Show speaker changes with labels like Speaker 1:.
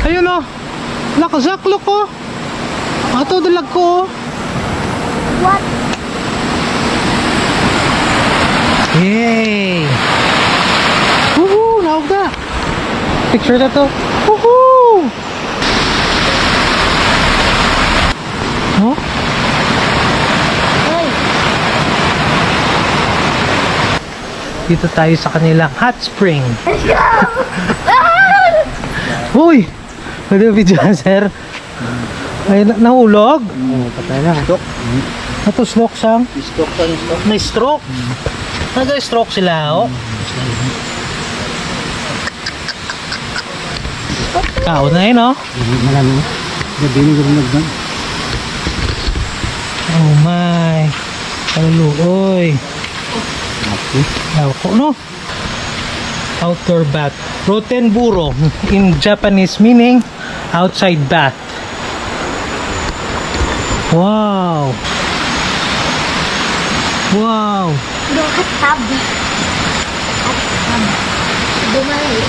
Speaker 1: Ayun o. Nakasaklok ko. Ato dalag ko.
Speaker 2: What?
Speaker 1: Yay! Woohoo! Nawag na! Picture na to. Woohoo! Oh?
Speaker 2: Ay,
Speaker 1: Dito tayo sa kanilang hot spring.
Speaker 2: let's go!
Speaker 1: Uy! Ano video sir? Ay, nahulog?
Speaker 3: Oo, patay na. Stroke.
Speaker 1: Natuslock siyang?
Speaker 3: Stroke pa yung stroke.
Speaker 1: May stroke? Nag-stroke sila, oh? Kao na yun, oh?
Speaker 3: Marami. Gabi na gano'n nagdan.
Speaker 1: Oh my! Kaluluoy! Lawko, no? Outdoor bath. Rotenburo in Japanese meaning outside bath. Wow! Wow!
Speaker 2: Doon ka tabi. At tabi. Dumali.